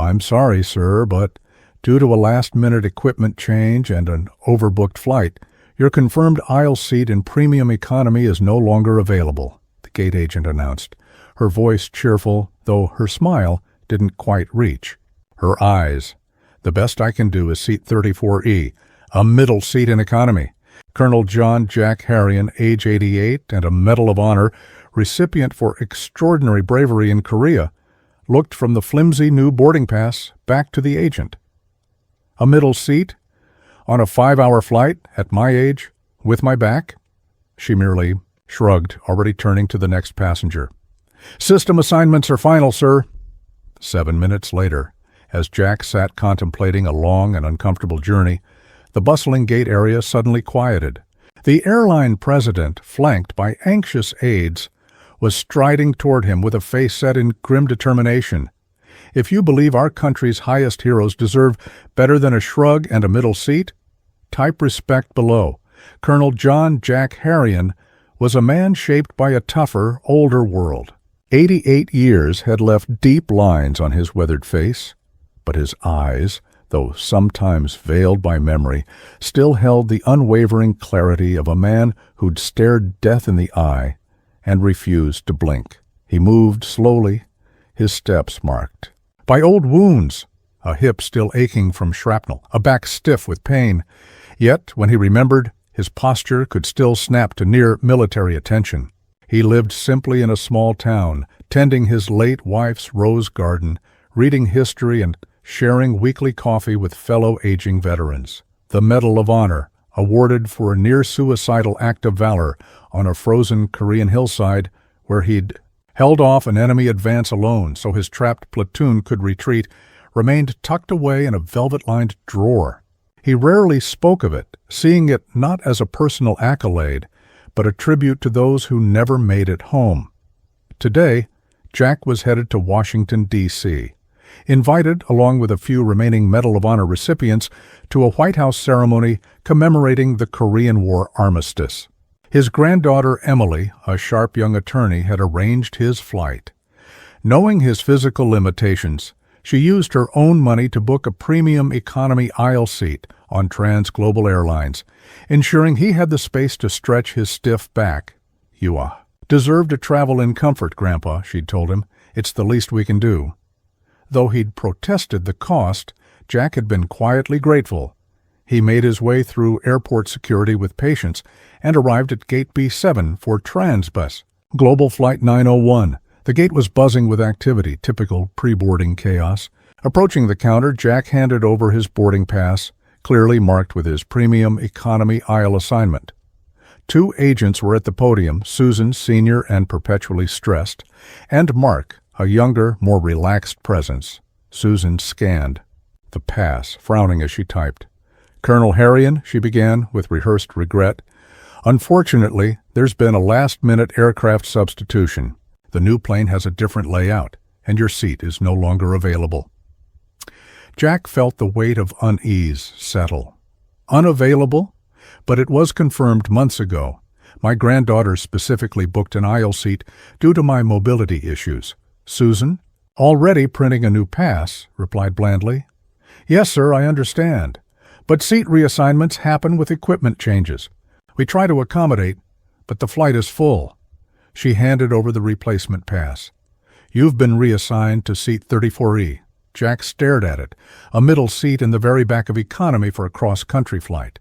"I'm sorry, sir, but due to a last-minute equipment change and an overbooked flight, your confirmed aisle seat in premium economy is no longer available," the gate agent announced, her voice cheerful, though her smile didn't quite reach. Her eyes. "The best I can do is seat 34E, a middle seat in economy. Colonel John Jack Harrion, age 88, and a Medal of Honor, recipient for extraordinary bravery in Korea, looked from the flimsy new boarding pass back to the agent. "A middle seat? On a 5-hour flight, at my age, with my back?" She merely shrugged, already turning to the next passenger. "System assignments are final, sir." 7 minutes later, as Jack sat contemplating a long and uncomfortable journey, the bustling gate area suddenly quieted. The airline president, flanked by anxious aides, was striding toward him with a face set in grim determination. "If you believe our country's highest heroes deserve better than a shrug and a middle seat, type respect below. Colonel John Jack Harrion was a man shaped by a tougher, older world. 88 years had left deep lines on his weathered face, but his eyes, though sometimes veiled by memory, still held the unwavering clarity of a man who'd stared death in the eye and refused to blink. He moved slowly, his steps marked by old wounds, a hip still aching from shrapnel, a back stiff with pain. Yet, when he remembered, his posture could still snap to near military attention. He lived simply in a small town, tending his late wife's rose garden, reading history and sharing weekly coffee with fellow aging veterans. The Medal of Honor, awarded for a near-suicidal act of valor on a frozen Korean hillside where he'd held off an enemy advance alone so his trapped platoon could retreat, remained tucked away in a velvet-lined drawer. He rarely spoke of it, seeing it not as a personal accolade, but a tribute to those who never made it home. Today, Jack was headed to Washington, D.C., invited, along with a few remaining Medal of Honor recipients, to a White House ceremony commemorating the Korean War armistice. His granddaughter Emily, a sharp young attorney, had arranged his flight. Knowing his physical limitations, she used her own money to book a premium economy aisle seat on Trans-Global Airlines, ensuring he had the space to stretch his stiff back. "You deserve to travel in comfort, Grandpa," she'd told him. "It's the least we can do." Though he'd protested the cost, Jack had been quietly grateful. He made his way through airport security with patience and arrived at Gate B7 for Transbus, Global Flight 901. The gate was buzzing with activity, typical pre-boarding chaos. Approaching the counter, Jack handed over his boarding pass, clearly marked with his premium economy aisle assignment. 2 agents were at the podium, Susan, senior and perpetually stressed, and Mark, a younger, more relaxed presence. Susan scanned the pass, frowning as she typed. "Colonel Harrion," she began with rehearsed regret, "unfortunately, there's been a last-minute aircraft substitution. The new plane has a different layout, and your seat is no longer available." Jack felt the weight of unease settle. Unavailable? But it was confirmed months ago. My granddaughter specifically booked an aisle seat due to my mobility issues. Susan, already printing a new pass, replied blandly. "Yes, sir, I understand. But seat reassignments happen with equipment changes. We try to accommodate, but the flight is full." She handed over the replacement pass. "You've been reassigned to seat 34E. Jack stared at it, a middle seat in the very back of economy for a cross-country flight.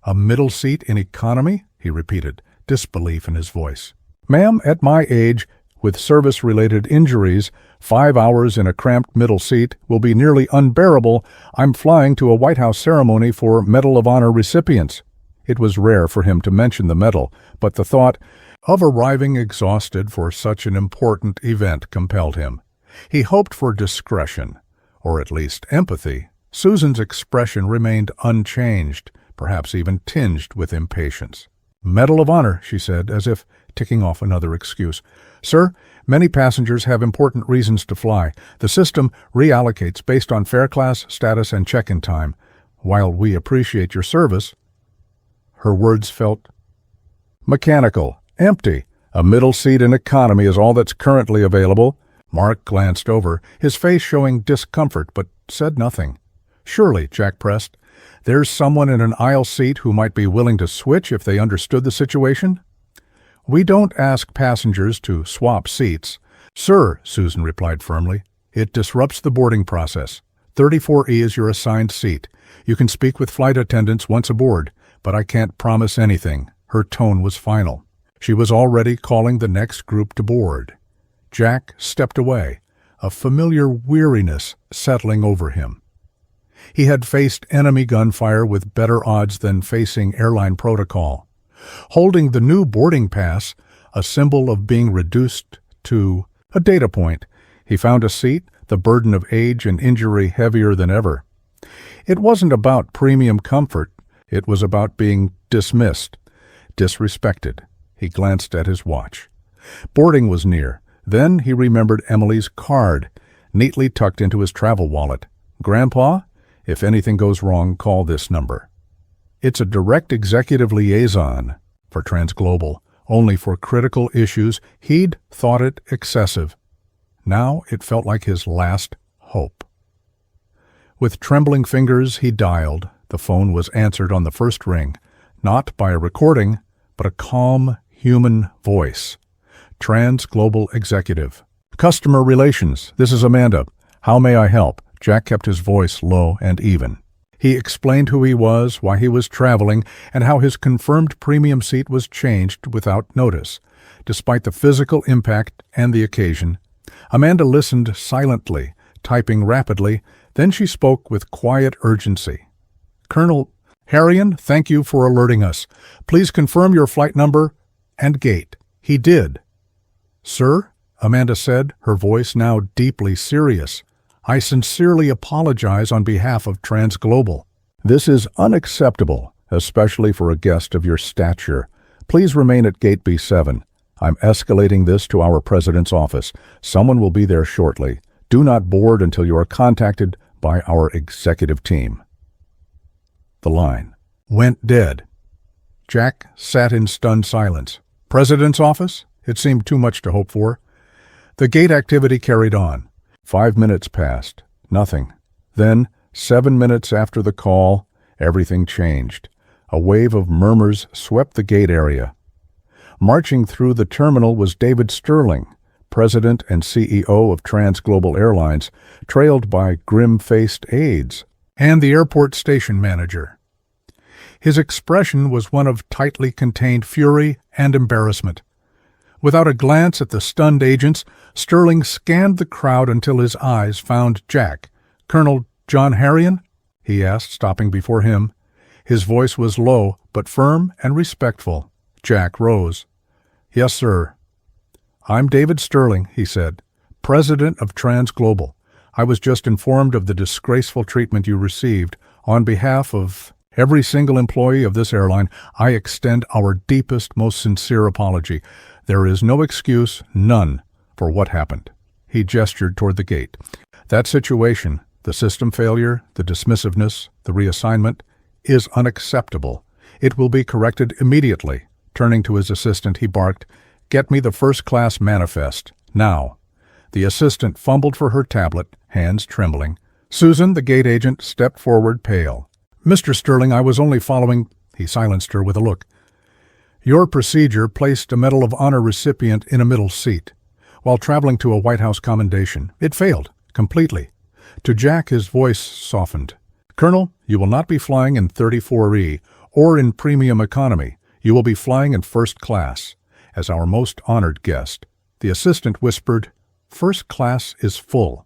"A middle seat in economy?" he repeated, disbelief in his voice. "Ma'am, at my age, with service-related injuries, 5 hours in a cramped middle seat will be nearly unbearable. I'm flying to a White House ceremony for Medal of Honor recipients." It was rare for him to mention the medal, but the thought of arriving exhausted for such an important event compelled him. He hoped for discretion, or at least empathy. Susan's expression remained unchanged, perhaps even tinged with impatience. "Medal of Honor," she said, as if ticking off another excuse. "Sir, many passengers have important reasons to fly. The system reallocates based on fare class, status, and check-in time. While we appreciate your service..." Her words felt mechanical, empty. "A middle seat in economy is all that's currently available. Mark glanced over, his face showing discomfort, but said nothing. "Surely," Jack pressed, "there's someone in an aisle seat who might be willing to switch if they understood the situation?" "We don't ask passengers to swap seats." "Sir," Susan replied firmly, "it disrupts the boarding process. 34E is your assigned seat. You can speak with flight attendants once aboard, but I can't promise anything." Her tone was final. She was already calling the next group to board. Jack stepped away, a familiar weariness settling over him. He had faced enemy gunfire with better odds than facing airline protocol. Holding the new boarding pass, a symbol of being reduced to a data point, he found a seat, the burden of age and injury heavier than ever. It wasn't about premium comfort. It was about being dismissed, disrespected. He glanced at his watch. Boarding was near. Then he remembered Emily's card, neatly tucked into his travel wallet. "Grandpa, if anything goes wrong, call this number." It's a direct executive liaison for Transglobal, only for critical issues. He'd thought it excessive. Now it felt like his last hope. With trembling fingers, he dialed. The phone was answered on the first ring, not by a recording, but a calm, human voice. Transglobal Executive. "Customer Relations, this is Amanda. How may I help?" Jack kept his voice low and even. He explained who he was, why he was traveling, and how his confirmed premium seat was changed without notice. Despite the physical impact and the occasion, Amanda listened silently, typing rapidly. Then she spoke with quiet urgency. "Colonel Harrion, thank you for alerting us. Please confirm your flight number and gate." He did. "Sir," Amanda said, her voice now deeply serious, "I sincerely apologize on behalf of Transglobal. This is unacceptable, especially for a guest of your stature. Please remain at Gate B7. I'm escalating this to our president's office. Someone will be there shortly. Do not board until you are contacted by our executive team." The line went dead. Jack sat in stunned silence. President's office? It seemed too much to hope for. The gate activity carried on. 5 minutes passed. Nothing. Then, 7 minutes after the call, everything changed. A wave of murmurs swept the gate area. Marching through the terminal was David Sterling, President and CEO of Transglobal Airlines, trailed by grim-faced aides, and the airport station manager. His expression was one of tightly contained fury and embarrassment. Without a glance at the stunned agents, Sterling scanned the crowd until his eyes found Jack. "Colonel John Harrion?" he asked, stopping before him. His voice was low, but firm and respectful. Jack rose. "Yes, sir." "I'm David Sterling," he said, "President of Transglobal. I was just informed of the disgraceful treatment you received. On behalf of every single employee of this airline, I extend our deepest, most sincere apology. There is no excuse, none, for what happened." He gestured toward the gate. "That situation, the system failure, the dismissiveness, the reassignment, is unacceptable. It will be corrected immediately." Turning to his assistant, he barked, "Get me the first-class manifest, now." The assistant fumbled for her tablet, hands trembling. Susan, the gate agent, stepped forward, pale. "Mr. Sterling, I was only following—" He silenced her with a look. "Your procedure placed a Medal of Honor recipient in a middle seat. While traveling to a White House commendation, it failed, completely." To Jack, his voice softened. "Colonel, you will not be flying in 34E or in premium economy. You will be flying in first class, as our most honored guest." The assistant whispered, "First class is full."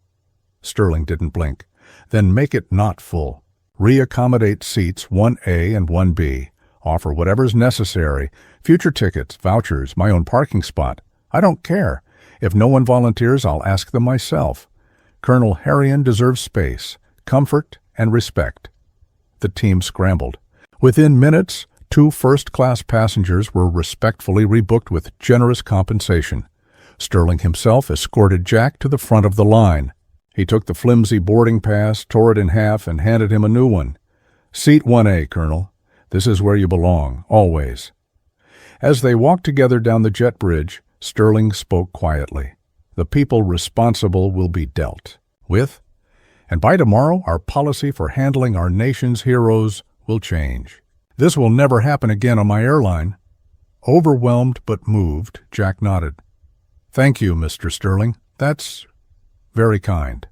Sterling didn't blink. "Then make it not full. Reaccommodate seats 1A and 1B. Offer whatever's necessary. Future tickets, vouchers, my own parking spot. I don't care. If no one volunteers, I'll ask them myself. Colonel Harrion deserves space, comfort, and respect." The team scrambled. Within minutes, 2 first-class passengers were respectfully rebooked with generous compensation. Sterling himself escorted Jack to the front of the line. He took the flimsy boarding pass, tore it in half, and handed him a new one. "Seat 1A, Colonel. This is where you belong, always." As they walked together down the jet bridge, Sterling spoke quietly. The people responsible will be dealt with, and by tomorrow, our policy for handling our nation's heroes will change. This will never happen again on my airline. Overwhelmed but moved, Jack nodded. Thank you, Mr. Sterling. That's very kind.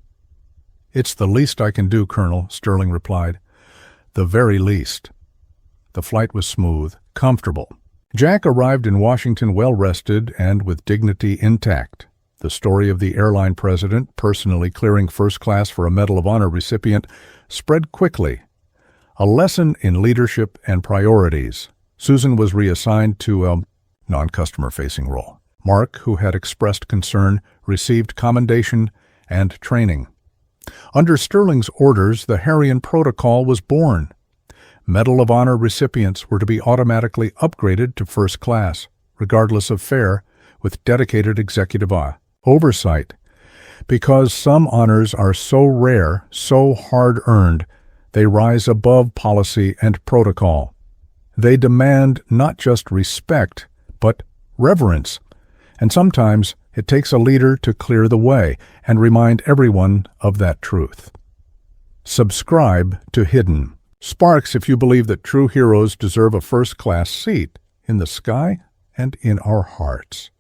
It's the least I can do, Colonel, Sterling replied. The very least. The flight was smooth, comfortable. Jack arrived in Washington well-rested and with dignity intact. The story of the airline president personally clearing first class for a Medal of Honor recipient spread quickly. A lesson in leadership and priorities. Susan was reassigned to a non-customer-facing role. Mark, who had expressed concern, received commendation and training. Under Sterling's orders, the Harrian Protocol was born. Medal of Honor recipients were to be automatically upgraded to first class, regardless of fare, with dedicated executive oversight. Because some honors are so rare, so hard-earned, they rise above policy and protocol. They demand not just respect, but reverence. And sometimes it takes a leader to clear the way and remind everyone of that truth. Subscribe to Hidden. Sparks if you believe that true heroes deserve a first-class seat in the sky and in our hearts.